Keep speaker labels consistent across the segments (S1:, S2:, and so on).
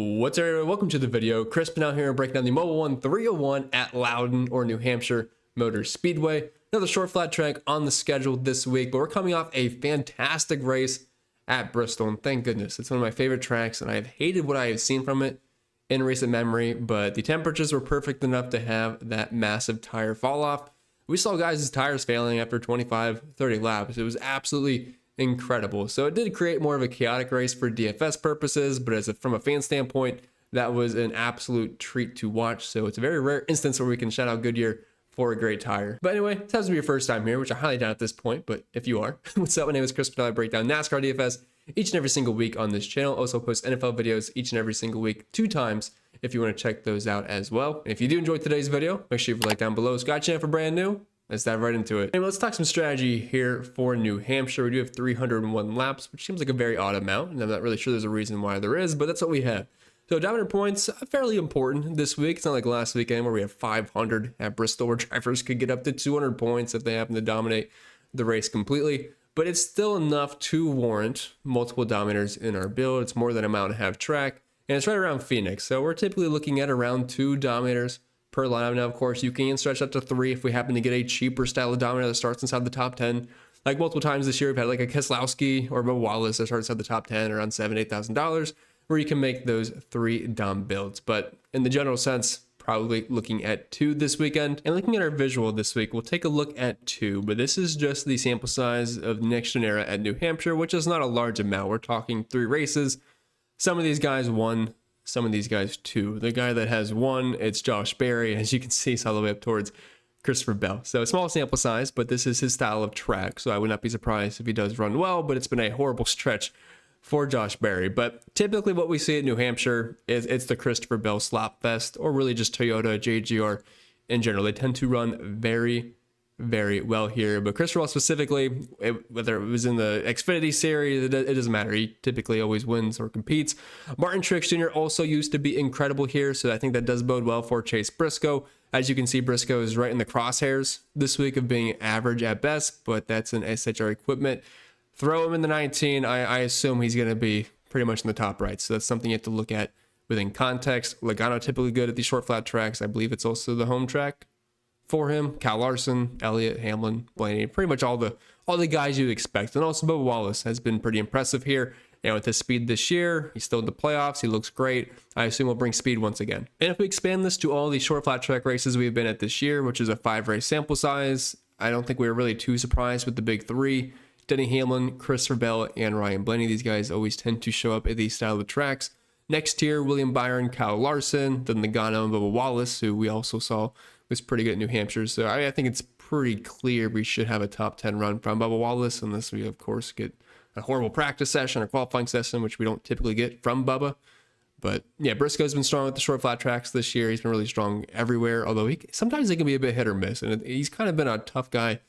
S1: What's up, everyone? Welcome to the video. Chris Pennell here, breaking down the Mobil 1 301 at Loudon or New Hampshire Motor Speedway. Another short flat track on the schedule this week, but we're coming off a fantastic race at Bristol, and thank goodness. It's one of my favorite tracks, and I've hated what I have seen from it in recent memory, but the temperatures were perfect enough to have that massive tire fall off. We saw guys' tires failing after 25, 30 laps. It was absolutely incredible. So it did create more of a chaotic race for DFS purposes, but from a fan standpoint, that was an absolute treat to watch. So it's a very rare instance where we can shout out Goodyear for a great tire. But anyway, this has to be your first time here, which I highly doubt at this point, but if you are, what's up? My name is Chris Pennell. I break down NASCAR DFS each and every single week on this channel. Also post NFL videos each and every single week, 2 times, if you want to check those out as well. And if you do enjoy today's video, make sure you like down below. Scott channel for brand new. Let's dive right into it. Anyway, let's talk some strategy here for New Hampshire. We do have 301 laps, which seems like a very odd amount, and I'm not really sure there's a reason why there is, but that's what we have. So diamond points, fairly important this week. It's not like last weekend where we have 500 at Bristol, where drivers could get up to 200 points if they happen to dominate the race completely. But it's still enough to warrant multiple dominators in our build. It's more than a mile and a half track, and it's right around Phoenix. So we're typically looking at around 2 dominators per lineup. Now, of course, you can stretch up to 3 if we happen to get a cheaper style of dominator that starts inside the top 10. Like multiple times this year, we've had like a Keselowski or a Wallace that starts inside the top 10 around $7,000, $8,000, where you can make those 3 dom builds. But in the general sense, probably looking at 2 this weekend. And looking at our visual this week, we'll take a look at 2, but this is just the sample size of next gen era at New Hampshire, which is not a large amount. We're talking 3 races. Some of these guys won, some of these guys 2. The guy that has 1, it's Josh Berry. As you can see, it's all the way up towards Christopher Bell. So a small sample size, but this is his style of track. So I would not be surprised if he does run well, but it's been a horrible stretch for Josh Berry. But typically what we see at New Hampshire is it's the Christopher Bell slop fest, or really just Toyota, JGR in general. They tend to run very well here, but Christopher Bell specifically, whether it was in the Xfinity series, it doesn't matter. He typically always wins or competes. Martin Truex Jr. also used to be incredible here, so I think that does bode well for Chase Briscoe. As you can see, Briscoe is right in the crosshairs this week of being average at best, but that's an SHR equipment. Throw him in the 19, I assume he's going to be pretty much in the top right, so that's something you have to look at within context. Logano typically good at these short flat tracks. I believe it's also the home track for him. Cal Larson, Elliott, Hamlin, Blaney, pretty much all the guys you'd expect. And also Bubba Wallace has been pretty impressive here. And with his speed this year, he's still in the playoffs. He looks great. I assume he'll bring speed once again. And if we expand this to all the short flat track races we've been at this year, which is a 5 race sample size, I don't think we were really too surprised with the big 3. Denny Hamlin, Christopher Bell, and Ryan Blaney. These guys always tend to show up at these style of tracks. Next tier, William Byron, Kyle Larson, then Logano and Bubba Wallace, who we also saw was pretty good at New Hampshire. So I think it's pretty clear we should have a top 10 run from Bubba Wallace, unless we, of course, get a horrible practice session or qualifying session, which we don't typically get from Bubba. But yeah, Briscoe's been strong with the short flat tracks this year. He's been really strong everywhere, although sometimes he can be a bit hit or miss. And he's kind of been a tough guy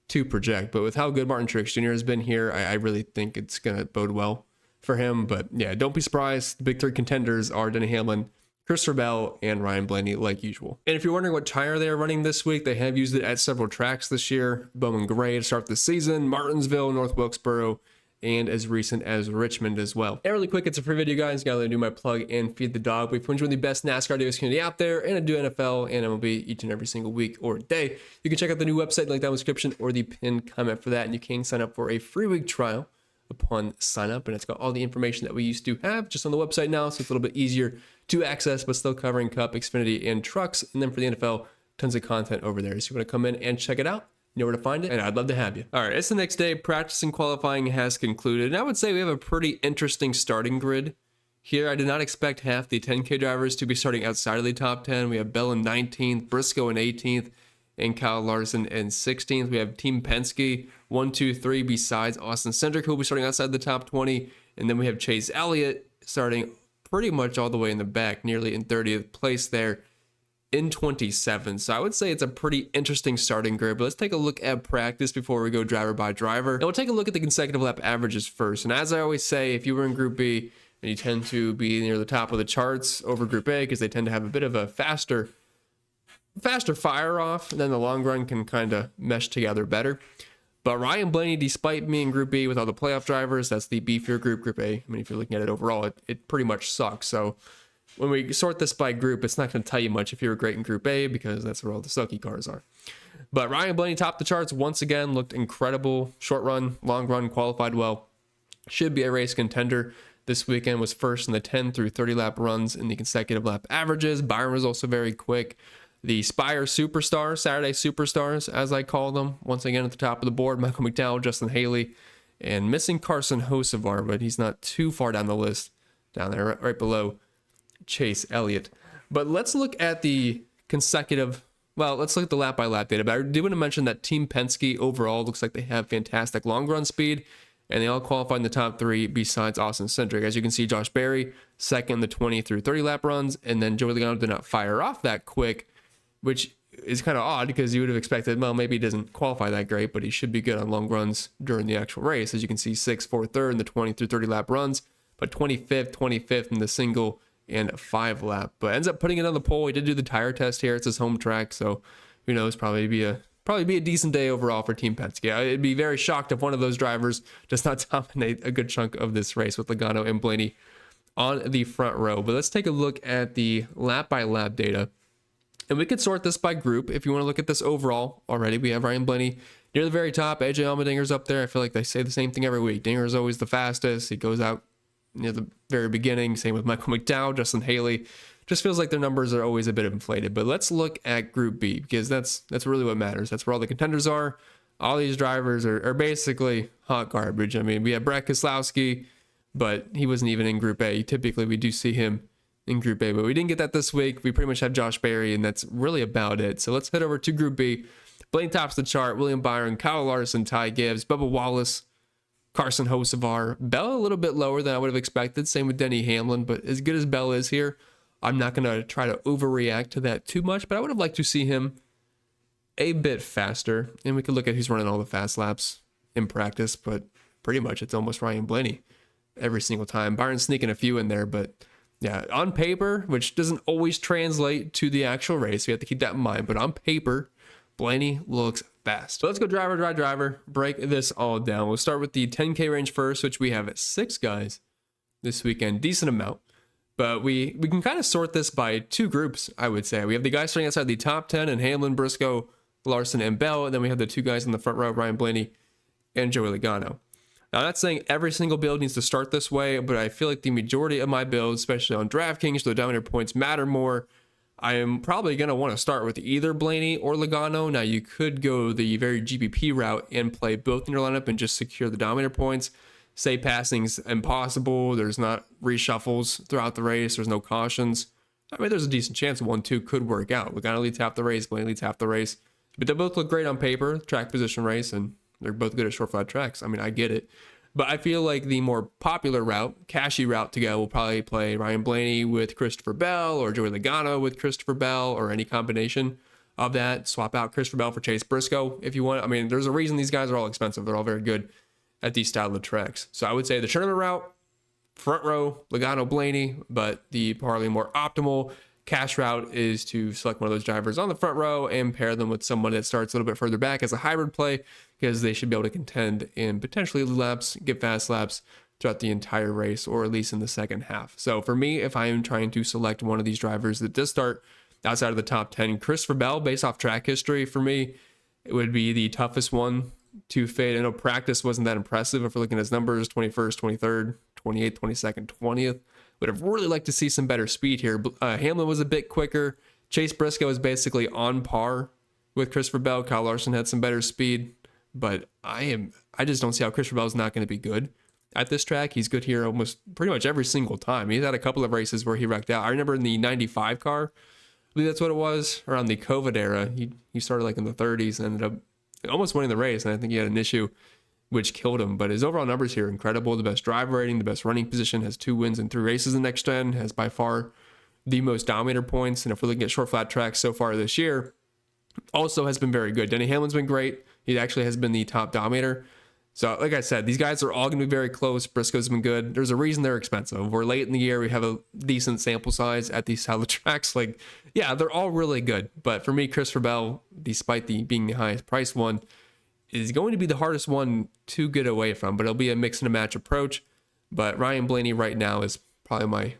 S1: to project. But with how good Martin Truex Jr. has been here, I really think it's going to bode well for him. But yeah, don't be surprised. The big 3 contenders are Denny Hamlin, Christopher Bell, and Ryan Blaney, like usual. And if you're wondering what tire they are running this week, they have used it at several tracks this year. Bowman Gray to start the season, Martinsville, North Wilkesboro, and as recent as Richmond as well. And really quick, it's a free video, guys. Gotta do my plug and feed the dog. We've been the best NASCAR DFS community out there, and I do NFL and MLB each and every single week or day. You can check out the new website, link down in the description, or the pinned comment for that, and you can sign up for a free week trial upon sign up, and it's got all the information that we used to have just on the website now, so it's a little bit easier to access, but still covering Cup, Xfinity, and trucks. And then for the NFL, tons of content over there. So you want to come in and check it out, you know where to find it, and I'd love to have you. All right, it's the next day. Practice and qualifying has concluded, and I would say we have a pretty interesting starting grid here. I did not expect half the 10K drivers to be starting outside of the top 10. We have Bell in 19th, Briscoe in 18th, and Kyle Larson in 16th. We have Team Penske 1, 2, 3 besides Austin Cindric, who will be starting outside the top 20. And then we have Chase Elliott starting pretty much all the way in the back, nearly in 30th place there in 27. So I would say it's a pretty interesting starting grid. But let's take a look at practice before we go driver by driver. And we'll take a look at the consecutive lap averages first. And as I always say, if you were in Group B, and you tend to be near the top of the charts over Group A, because they tend to have a bit of a faster fire off, and then the long run can kind of mesh together better. But Ryan Blaney, despite being Group B with all the playoff drivers, that's the beefier group, Group A. I mean, if you're looking at it overall, it pretty much sucks. So when we sort this by group, it's not going to tell you much if you were great in Group A because that's where all the sucky cars are. But Ryan Blaney topped the charts once again, looked incredible. Short run, long run, qualified well. Should be a race contender. This weekend was first in the 10 through 30 lap runs in the consecutive lap averages. Byron was also very quick. The Spire Superstars, Saturday Superstars, as I call them, once again at the top of the board. Michael McDowell, Justin Haley, and missing Carson Hocevar, but he's not too far down the list, down there, right below Chase Elliott. But let's look at the consecutive, well, let's look at the lap by lap data. But I do want to mention that Team Penske overall looks like they have fantastic long run speed, and they all qualify in the top 3 besides Austin Cindric. As you can see, Josh Berry, second in the 20 through 30 lap runs, and then Joey Logano did not fire off that quick, which is kind of odd because you would have expected, well, maybe he doesn't qualify that great, but he should be good on long runs during the actual race. As you can see, 6th, 4th, 3rd in the 20 through 30 lap runs, but 25th in the single and 5 lap. But ends up putting it on the pole. He did do the tire test here. It's his home track, so who knows? Probably be a decent day overall for Team Penske. I'd be very shocked if one of those drivers does not dominate a good chunk of this race with Logano and Blaney on the front row. But let's take a look at the lap by lap data. And we could sort this by group if you want to look at this overall already. We have Ryan Blaney near the very top. AJ Allmendinger's up there. I feel like they say the same thing every week. Dinger's always the fastest. He goes out near the very beginning. Same with Michael McDowell, Justin Haley. Just feels like their numbers are always a bit inflated. But let's look at Group B because that's really what matters. That's where all the contenders are. All these drivers are basically hot garbage. I mean, we have Brad Keselowski, but he wasn't even in Group A. Typically, we do see him in Group A, but we didn't get that this week. We pretty much have Josh Berry, and that's really about it. So let's head over to Group B. Blaine tops the chart. William Byron, Kyle Larson, Ty Gibbs, Bubba Wallace, Carson Hocevar. Bell a little bit lower than I would have expected. Same with Denny Hamlin, but as good as Bell is here, I'm not going to try to overreact to that too much, but I would have liked to see him a bit faster. And we could look at who's running all the fast laps in practice, but pretty much it's almost Ryan Blaney every single time. Byron's sneaking a few in there, but yeah, on paper, which doesn't always translate to the actual race, we have to keep that in mind. But on paper, Blaney looks fast. So let's go driver, driver, break this all down. We'll start with the 10K range first, which we have 6 guys this weekend. Decent amount. But we can kind of sort this by 2 groups, I would say. We have the guys starting outside the top 10 and Hamlin, Briscoe, Larson, and Bell. And then we have the 2 guys in the front row, Ryan Blaney and Joey Logano. Now, I'm not saying every single build needs to start this way, but I feel like the majority of my builds, especially on DraftKings, the dominator points matter more. I am probably going to want to start with either Blaney or Logano. Now, you could go the very GPP route and play both in your lineup and just secure the dominator points. Say passing's impossible. There's not reshuffles throughout the race. There's no cautions. I mean, there's a decent chance 1-2 could work out. Logano leads half the race. Blaney leads half the race. But they both look great on paper, track position race, and they're both good at short flat tracks. I mean, I get it. But I feel like the more popular route, cashy route to go, will probably play Ryan Blaney with Christopher Bell or Joey Logano with Christopher Bell or any combination of that. Swap out Christopher Bell for Chase Briscoe if you want. I mean, there's a reason these guys are all expensive. They're all very good at these style of tracks. So I would say the tournament route, front row, Logano, Blaney, but the probably more optimal cash route is to select one of those drivers on the front row and pair them with someone that starts a little bit further back as a hybrid play because they should be able to contend in potentially laps, get fast laps throughout the entire race or at least in the second half. So for me, if I am trying to select one of these drivers that does start outside of the top 10, Christopher Bell, based off track history, for me, it would be the toughest one to fade. I know practice wasn't that impressive if we're looking at his numbers, 21st, 23rd, 28th, 22nd, 20th. Would have really liked to see some better speed here. Hamlin was a bit quicker. Chase Briscoe is basically on par with Christopher Bell. Kyle Larson had some better speed, but I just don't see how Christopher Bell is not going to be good at this track. He's good here almost pretty much every single time. He's had a couple of races where he wrecked out. I remember in the 95 car, I believe that's what it was, around the COVID era. He started like in the 30s and ended up almost winning the race, and I think he had an issue which killed him. But his overall numbers here, incredible. The best driver rating, the best running position, has 2 wins in 3 races in next gen, has by far the most dominator points. And if we're looking at short flat tracks so far this year, also has been very good. Denny Hamlin's been great. He actually has been the top dominator. So like I said, these guys are all going to be very close. Briscoe's been good. There's a reason they're expensive. We're late in the year. We have a decent sample size at these style of tracks. Like, yeah, they're all really good. But for me, Christopher Bell, despite being the highest priced one, is going to be the hardest one to get away from. But it'll be a mix and a match approach. But Ryan Blaney right now is probably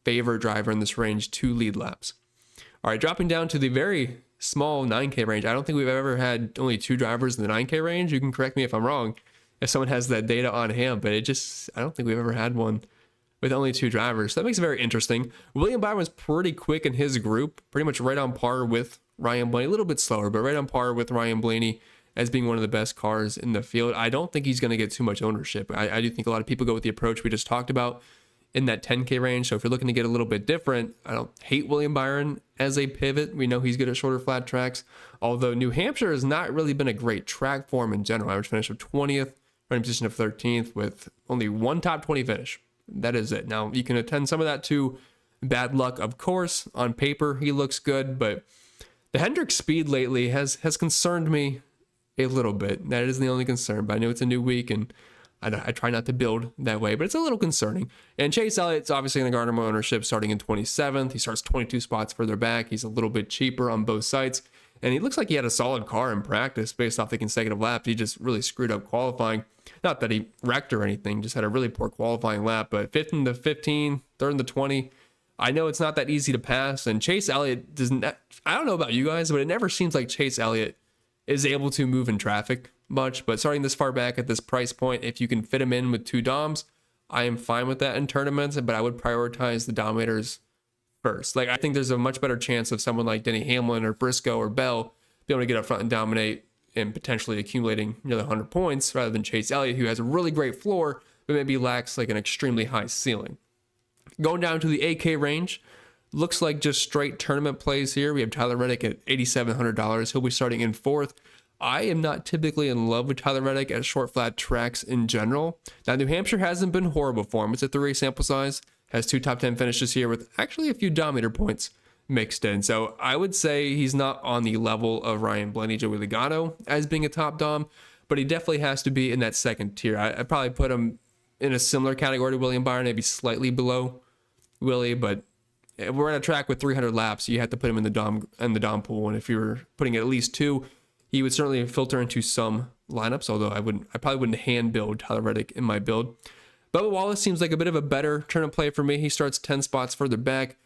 S1: favorite driver in this range to lead laps. All right, dropping down to the very small 9K range. I don't think we've ever had only 2 drivers in the 9K range. You can correct me if I'm wrong, if someone has that data on hand, but I don't think we've ever had one with only 2 drivers. So that makes it very interesting. William Byron was pretty quick in his group, pretty much right on par with Ryan Blaney, a little bit slower, but right on par with Ryan Blaney as being one of the best cars in the field. I don't think he's going to get too much ownership. I do think a lot of people go with the approach we just talked about in that 10K range. So if you're looking to get a little bit different, I don't hate William Byron as a pivot. We know he's good at shorter flat tracks, although New Hampshire has not really been a great track for him in general. Average finish of 20th, running position of 13th with only 1 top 20 finish. That is it. Now, you can attend some of that to bad luck, of course. On paper, he looks good, but the Hendrick speed lately has concerned me a little bit. That is the only concern, but I know it's a new week, and I try not to build that way, but it's a little concerning. And Chase Elliott's obviously going to garner more ownership starting in 27th. He starts 22 spots further back. He's a little bit cheaper on both sides, and he looks like he had a solid car in practice based off the consecutive laps. He just really screwed up qualifying. Not that he wrecked or anything, just had a really poor qualifying lap, but 5th into 15, 3rd into 20. I know it's not that easy to pass, and Chase Elliott doesn't. I don't know about you guys, but it never seems like Chase Elliott is able to move in traffic much. But starting this far back at this price point, if you can fit him in with 2 DOMs, I am fine with that in tournaments, but I would prioritize the dominators first. Like, I think there's a much better chance of someone like Denny Hamlin or Briscoe or Bell being able to get up front and dominate and potentially accumulating nearly 100 points rather than Chase Elliott, who has a really great floor, but maybe lacks like an extremely high ceiling. Going down to the 8K range, looks like just straight tournament plays here. We have Tyler Reddick at $8,700. He'll be starting in 4th. I am not typically in love with Tyler Reddick at short flat tracks in general. Now, New Hampshire hasn't been horrible for him. It's a 3-race sample size, has 2 top 10 finishes here with actually a few dominator points mixed in. So I would say he's not on the level of Ryan Blaney, Joey Logano as being a top dom, but he definitely has to be in that second tier. I'd probably put him in a similar category to William Byron, maybe slightly below Willie, but we're at a track with 300 laps. You have to put him in the dom pool, and if you're putting at least 2, he would certainly filter into some lineups. Although I probably wouldn't hand build Tyler Reddick in my build. Bubba Wallace seems like a bit of a better tournament play for me. He starts 10 spots further back.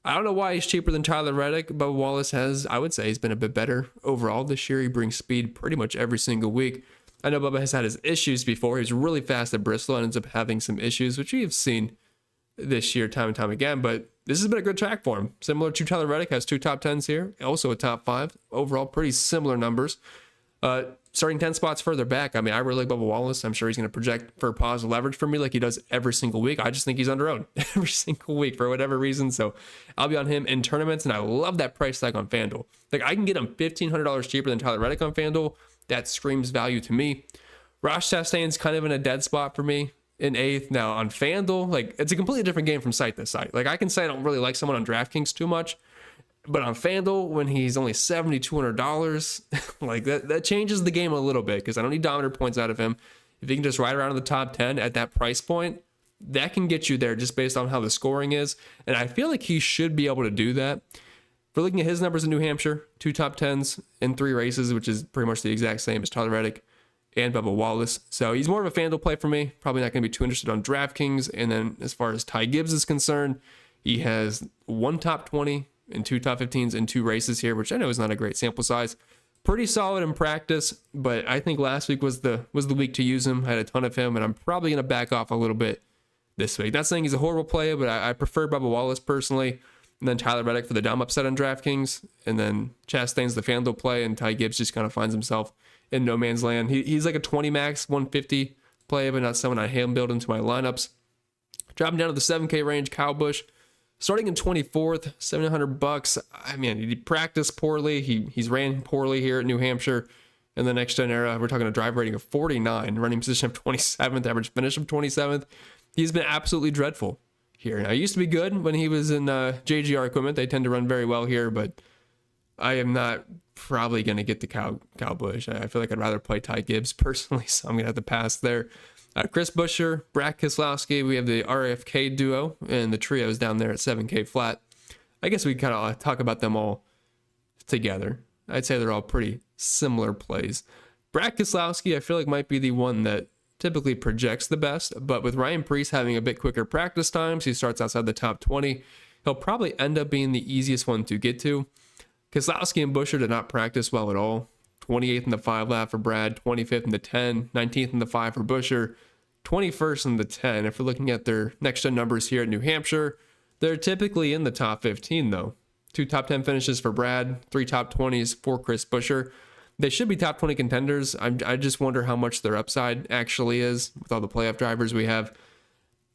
S1: I don't know why he's cheaper than Tyler Reddick. Bubba Wallace I would say, he's been a bit better overall this year. He brings speed pretty much every single week. I know Bubba has had his issues before. He was really fast at Bristol and ends up having some issues, which we have seen this year time and time again, but this has been a good track for him. Similar to Tyler Reddick, has 2 top 10s here, also a top 5. Overall, pretty similar numbers. Starting 10 spots further back, I mean, I really like Bubba Wallace. I'm sure he's going to project for positive leverage for me like he does every single week. I just think he's underowned every single week for whatever reason, so I'll be on him in tournaments, and I love that price tag on FanDuel. Like, I can get him $1,500 cheaper than Tyler Reddick on FanDuel. That screams value to me. Ross Chastain's kind of in a dead spot for me in 8th. Now on FanDuel, like, it's a completely different game from site to site. Like, I can say I don't really like someone on DraftKings too much, but on FanDuel, when he's only $7,200, like that changes the game a little bit, because I don't need dominator points out of him. If he can just ride around in the top 10 at that price point, that can get you there just based on how the scoring is. And I feel like he should be able to do that. If we're looking at his numbers in New Hampshire, 2 top 10s in 3 races, which is pretty much the exact same as Tyler Reddick and Bubba Wallace. So he's more of a FanDuel play for me. Probably not going to be too interested on DraftKings. And then as far as Ty Gibbs is concerned, he has 1 top 20 and 2 top 15s in 2 races here, which I know is not a great sample size. Pretty solid in practice, but I think last week was the week to use him. I had a ton of him, and I'm probably going to back off a little bit this week. Not saying he's a horrible player, but I prefer Bubba Wallace personally, and then Tyler Reddick for the dom upset on DraftKings, and then Chastain's the FanDuel play, and Ty Gibbs just kind of finds himself in no man's land. He's like a 20 max, 150 play, but not someone I hand build into my lineups. Dropping down to the 7K range, Kyle Busch, starting in 24th, $700. I mean, he practiced poorly. He's ran poorly here at New Hampshire. In the next gen era, we're talking a drive rating of 49, running position of 27th, average finish of 27th. He's been absolutely dreadful here. Now, he used to be good when he was in JGR equipment. They tend to run very well here, but I am not probably going to get the Kyle Busch. I feel like I'd rather play Ty Gibbs personally, so I'm going to have to pass there. Chris Buescher, Brad Keselowski, we have the RFK duo, and the trios down there at 7K flat. I guess we kind of talk about them all together. I'd say they're all pretty similar plays. Brad Keselowski, I feel like might be the one that typically projects the best, but with Ryan Preece having a bit quicker practice times, he starts outside the top 20. He'll probably end up being the easiest one to get to. Keselowski and Buescher did not practice well at all. 28th in the 5 lap for Brad, 25th in the 10, 19th in the 5 for Buescher, 21st in the 10. If we're looking at their next-gen numbers here at New Hampshire, they're typically in the top 15, though. 2 top 10 finishes for Brad, 3 top 20s for Chris Buescher. They should be top 20 contenders. I just wonder how much their upside actually is with all the playoff drivers we have.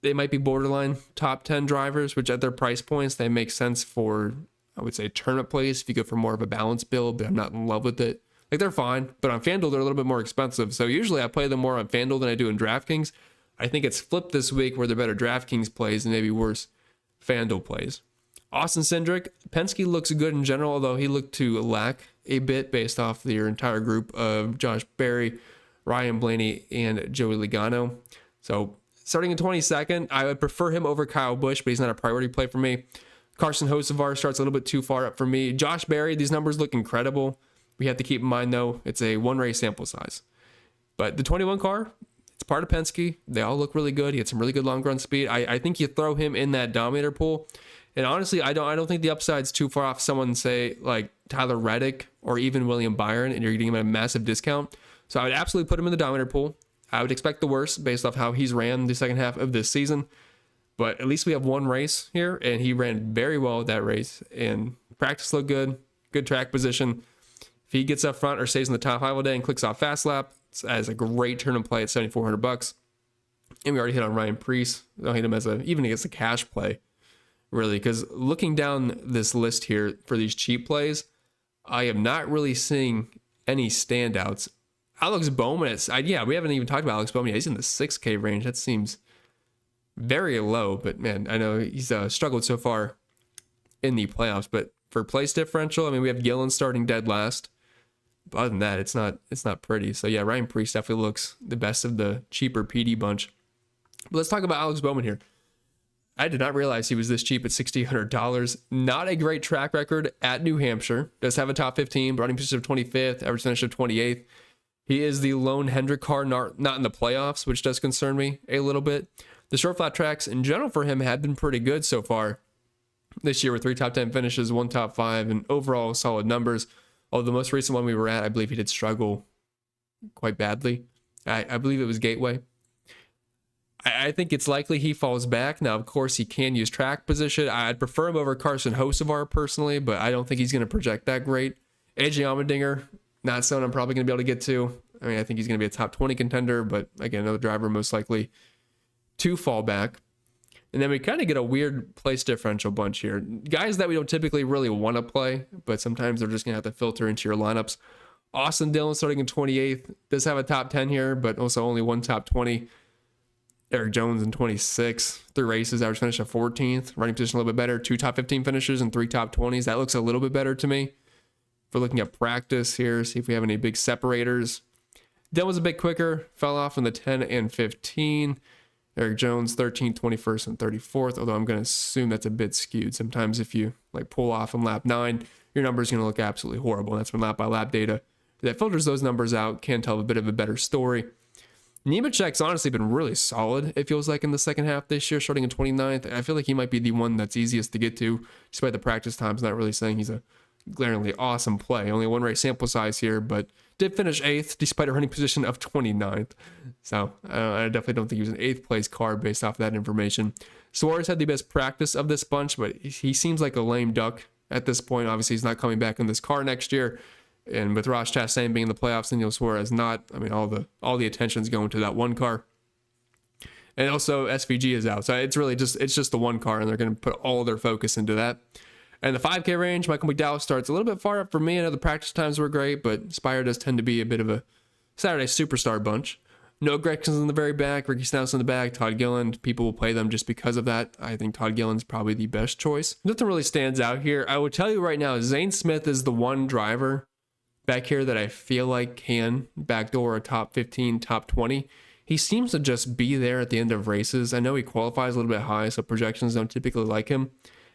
S1: They might be borderline top 10 drivers, which at their price points, they make sense for, I would say, tournament plays if you go for more of a balanced build, but I'm not in love with it. Like, they're fine, but on FanDuel, they're a little bit more expensive. So usually I play them more on FanDuel than I do in DraftKings. I think it's flipped this week where they're better DraftKings plays and maybe worse FanDuel plays. Austin Cindric, Penske looks good in general, although he looked to lack a bit based off their entire group of Josh Berry, Ryan Blaney, and Joey Logano. So starting in 22nd, I would prefer him over Kyle Busch, but he's not a priority play for me. Carson Hocevar starts a little bit too far up for me. Josh Berry, these numbers look incredible. We have to keep in mind, though, it's a one-race sample size. But the 21 car, it's part of Penske. They all look really good. He had some really good long-run speed. I think you throw him in that dominator pool. And honestly, I don't think the upside's too far off someone, say, like Tyler Reddick or even William Byron, and you're getting him at a massive discount. So I would absolutely put him in the dominator pool. I would expect the worst based off how he's ran the second half of this season. But at least we have one race here, and he ran very well at that race. And practice looked good, good track position. If he gets up front or stays in the top 5 all day and clicks off fast lap, it's as a great tournament play at $7,400. And we already hit on Ryan Preece. I'll hit him as even against a cash play, really, because looking down this list here for these cheap plays, I am not really seeing any standouts. Alex Bowman, we haven't even talked about Alex Bowman yet. He's in the 6K range. That seems very low, but man, I know he's struggled so far in the playoffs. But for place differential, I mean, we have Gillen starting dead last. But other than that, it's not pretty. So yeah, Ryan Preece definitely looks the best of the cheaper PD bunch. But let's talk about Alex Bowman here. I did not realize he was this cheap at $6,800. Not a great track record at New Hampshire. Does have a top 15, running position of 25th, average finish of 28th. He is the lone Hendrick car, not in the playoffs, which does concern me a little bit. The short flat tracks in general for him have been pretty good so far this year with 3 top 10 finishes, 1 top 5, and overall solid numbers. Although the most recent one we were at, I believe he did struggle quite badly. I believe it was Gateway. I think it's likely he falls back. Now, of course, he can use track position. I'd prefer him over Carson Hocevar personally, but I don't think he's going to project that great. AJ Allmendinger, not someone I'm probably going to be able to get to. I mean, I think he's going to be a top 20 contender, but again, another driver most likely to fall back. And then we kind of get a weird place differential bunch here. Guys that we don't typically really want to play, but sometimes they're just going to have to filter into your lineups. Austin Dillon starting in 28th. Does have a top 10 here, but also only 1 top 20. Eric Jones in 26. 3 races, average finish of 14th. Running position a little bit better. 2 top 15 finishers and 3 top 20s. That looks a little bit better to me. If we're looking at practice here, see if we have any big separators. Dillon was a bit quicker. Fell off in the 10 and 15. Eric Jones, 13th, 21st, and 34th, although I'm going to assume that's a bit skewed. Sometimes if you pull off in lap 9, your number is going to look absolutely horrible. And that's when lap by lap data that filters those numbers out can tell a bit of a better story. Nemechek's honestly been really solid, it feels like, in the second half this year, starting in 29th. I feel like he might be the one that's easiest to get to, despite the practice times. Not really saying he's a glaringly awesome play. Only 1 race sample size here, but did finish 8th despite a running position of 29th. So I definitely don't think he was an 8th place car based off of that information. Suarez had the best practice of this bunch, but he seems like a lame duck at this point. Obviously, he's not coming back in this car next year. And with Ross Chastain being in the playoffs and Neil Suarez not, I mean, all the attention's going to that one car. And also SVG is out. So it's really just the one car, and they're going to put all their focus into that. And the 5K range, Michael McDowell starts a little bit far up for me. I know the practice times were great, but Spire does tend to be a bit of a Saturday superstar bunch. Noah Gregson's in the very back, Ricky Stenhouse in the back, Todd Gilliland. People will play them just because of that. I think Todd Gilliland's probably the best choice. Nothing really stands out here. I would tell you right now, Zane Smith is the one driver back here that I feel like can backdoor a top 15, top 20. He seems to just be there at the end of races. I know he qualifies a little bit high, so projections don't typically like him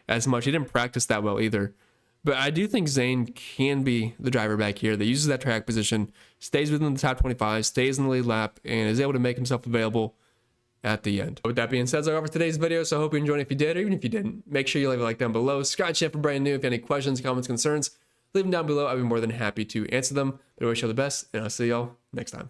S1: as much. He didn't practice that well either. But I do think Zane can be the driver back here that uses that track position, stays within the top 25, stays in the lead lap, and is able to make himself available at the end. With that being said, that's all for today's video. So I hope you enjoyed it. If you did, or even if you didn't, make sure you leave a like down below. Subscribe to the channel for brand new. If you have any questions, comments, concerns, leave them down below. I'd be more than happy to answer them. But I wish you all the best, and I'll see y'all next time.